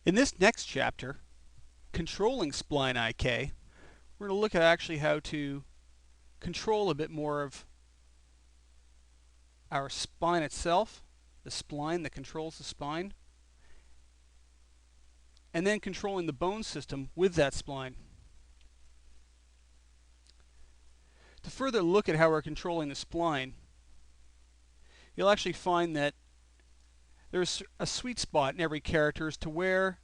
In this next chapter, Controlling Spline IK, we're going to look at actually how to control a bit more of our spine itself, the spline that controls the spine, and then controlling the bone system with that spline. To further look at how we're controlling the spline, you'll actually find that there's a sweet spot in every character as to where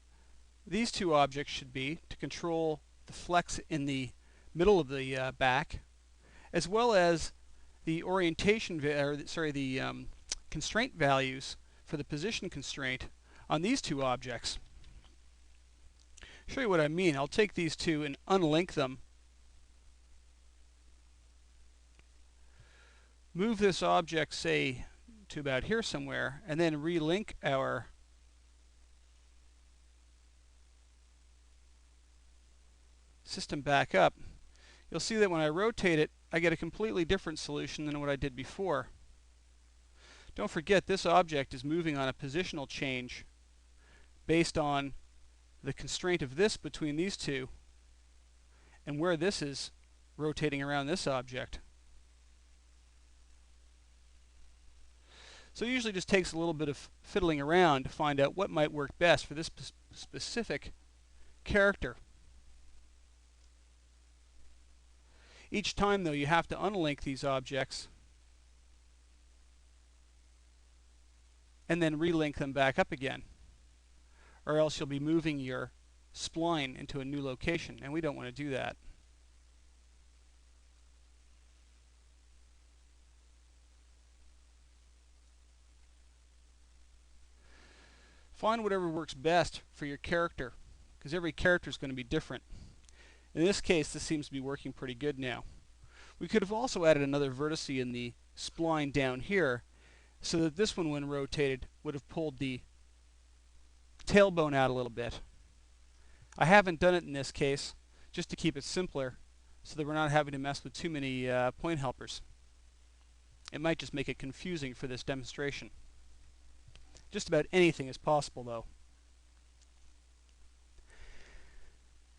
these two objects should be to control the flex in the middle of the back, as well as the orientation, the constraint values for the position constraint on these two objects. Show you what I mean. I'll take these two and unlink them. Move this object, say, to about here somewhere, and then relink our system back up. You'll see that when I rotate it, I get a completely different solution than what I did before. Don't forget, this object is moving on a positional change based on the constraint of this between these two and where this is rotating around this object. So it usually just takes a little bit of fiddling around to find out what might work best for this specific character. Each time, though, you have to unlink these objects and then relink them back up again, or else you'll be moving your spline into a new location, and we don't want to do that. Find whatever works best for your character, because every character is going to be different. In this case, this seems to be working pretty good now. We could have also added another vertex in the spline down here, so that this one, when rotated, would have pulled the tailbone out a little bit. I haven't done it in this case, just to keep it simpler, so that we're not having to mess with too many point helpers. It might just make it confusing for this demonstration. Just about anything is possible, though.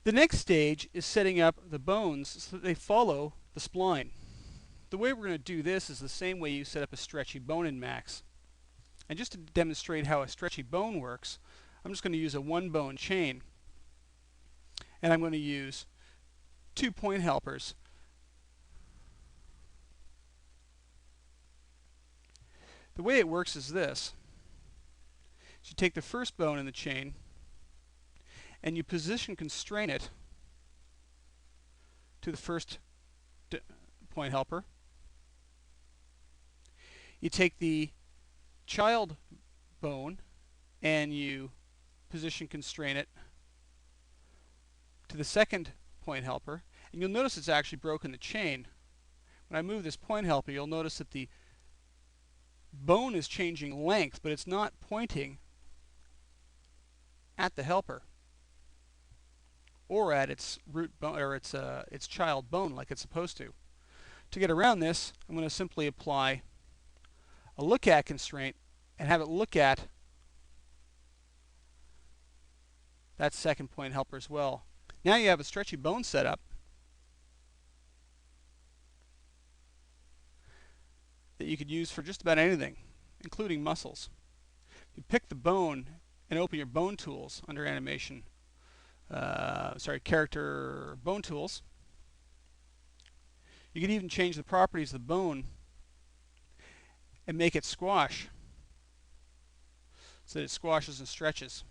The next stage is setting up the bones so that they follow the spline. The way we're going to do this is the same way you set up a stretchy bone in Max. And just to demonstrate how a stretchy bone works, I'm just going to use a one bone chain. And I'm going to use 2 point helpers. The way it works is this. So you take the first bone in the chain and you position constrain it to the first point helper. You take the child bone and you position constrain it to the second point helper, and you'll notice it's actually broken the chain. When I move this point helper, you'll notice that the bone is changing length, but it's not pointing at the helper or at its root bone or its child bone like it's supposed to. To get around this, I'm going to simply apply a look at constraint and have it look at that second point helper as well. Now you have a stretchy bone set up that you could use for just about anything, including muscles. You pick the bone and open your bone tools under animation, character bone tools. You can even change the properties of the bone and make it squash so that it squashes and stretches.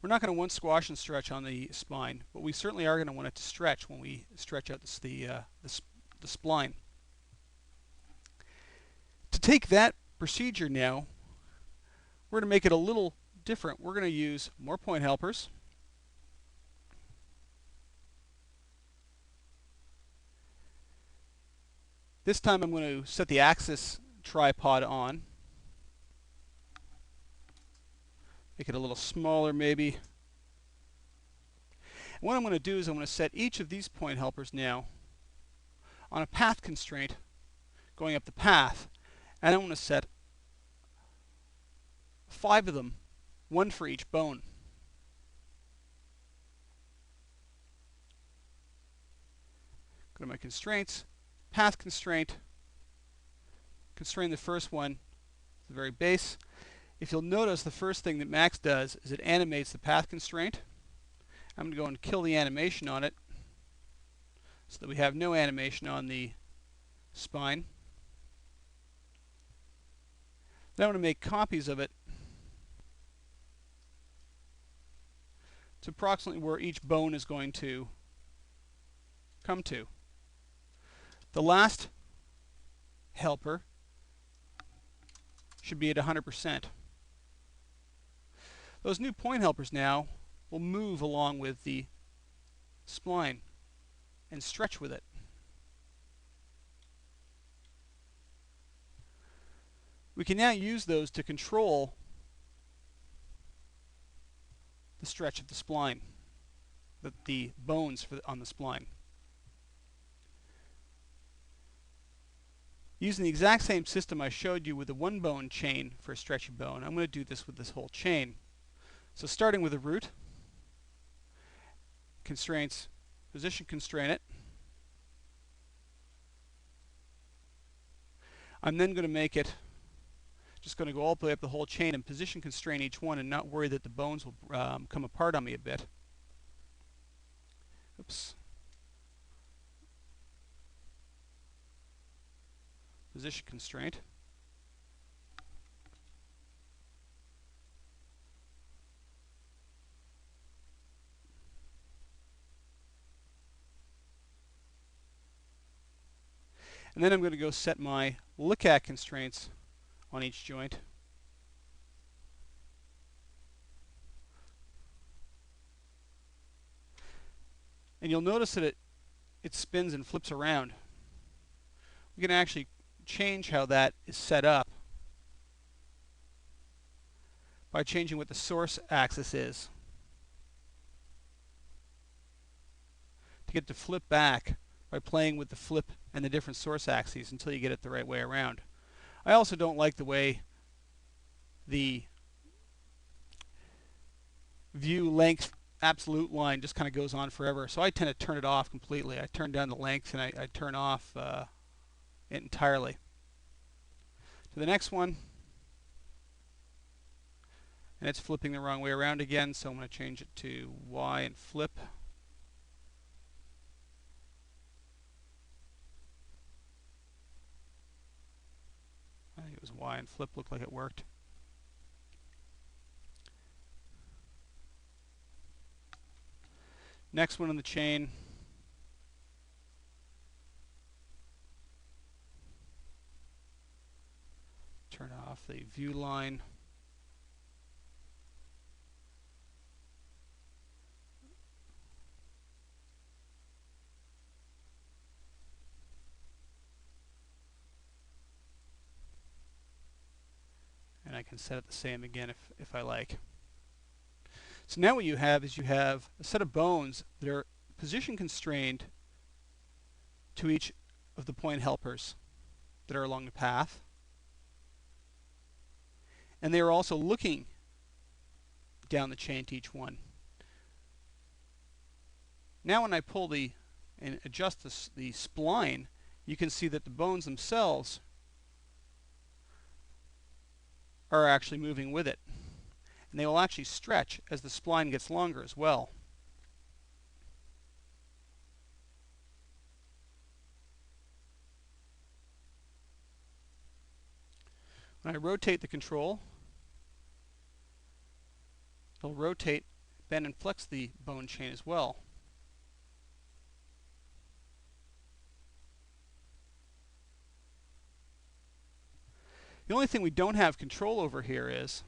We're not going to want squash and stretch on the spine, but we certainly are going to want it to stretch when we stretch out the spline. To take that procedure now, we're going to make it a little different. We're going to use more point helpers. This time I'm going to set the axis tripod on. Make it a little smaller maybe. And what I'm going to do is I'm going to set each of these point helpers now on a path constraint going up the path. And I want to set 5 of them, one for each bone. Go to my constraints, path constraint, constrain the first one, the very base. If you'll notice, the first thing that Max does is it animates the path constraint. I'm going to go and kill the animation on it so that we have no animation on the spine. Then I'm going to make copies of it to approximately where each bone is going to come to. The last helper should be at 100%. Those new point helpers now will move along with the spline and stretch with it. We can now use those to control the stretch of the spline, the bones on the spline. Using the exact same system I showed you with the one bone chain for a stretchy bone, I'm going to do this with this whole chain. So starting with the root, constraints, position constrain it. I'm then going to make it, just going to go all the way up the whole chain and position constrain each one and not worry that the bones will come apart on me a bit. Oops. Position constraint. And then I'm going to go set my look-at constraints on each joint. And you'll notice that it spins and flips around. We can actually change how that is set up by changing what the source axis is to get to flip back by playing with the flip and the different source axes until you get it the right way around. I also don't like the way the view length absolute line just kind of goes on forever, so I tend to turn it off completely. I turn down the length and I turn off it entirely. To the next one, and it's flipping the wrong way around again, so I'm going to change it to Y and flip. I think it was Y and flip, looked like it worked. Next one in the chain, turn off the view line. And I can set it the same again if I like. So now what you have is you have a set of bones that are position constrained to each of the point helpers that are along the path. And they are also looking down the chain to each one. Now when I pull and adjust the spline, you can see that the bones themselves are actually moving with it. And they will actually stretch as the spline gets longer as well. When I rotate the control, it'll rotate, bend, and flex the bone chain as well. The only thing we don't have control over here is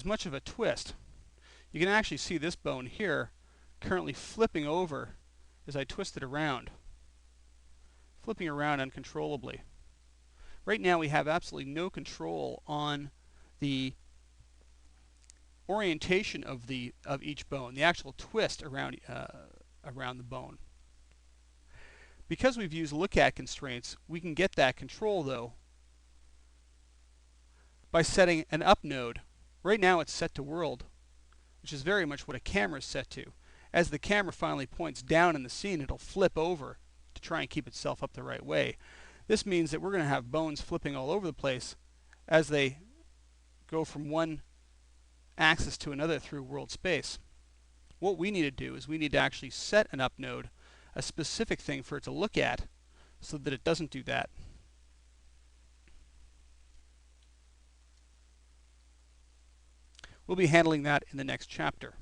much of a twist. You can actually see this bone here currently flipping over as I twist it around, flipping around uncontrollably. Right now we have absolutely no control on the orientation of each bone, the actual twist around the bone. Because we've used look-at constraints, we can get that control though by setting an up node. Right now it's set to world, which is very much what a camera is set to. As the camera finally points down in the scene, it'll flip over to try and keep itself up the right way. This means that we're going to have bones flipping all over the place as they go from one axis to another through world space. What we need to do is we need to actually set an up node, a specific thing for it to look at, so that it doesn't do that. We'll be handling that in the next chapter.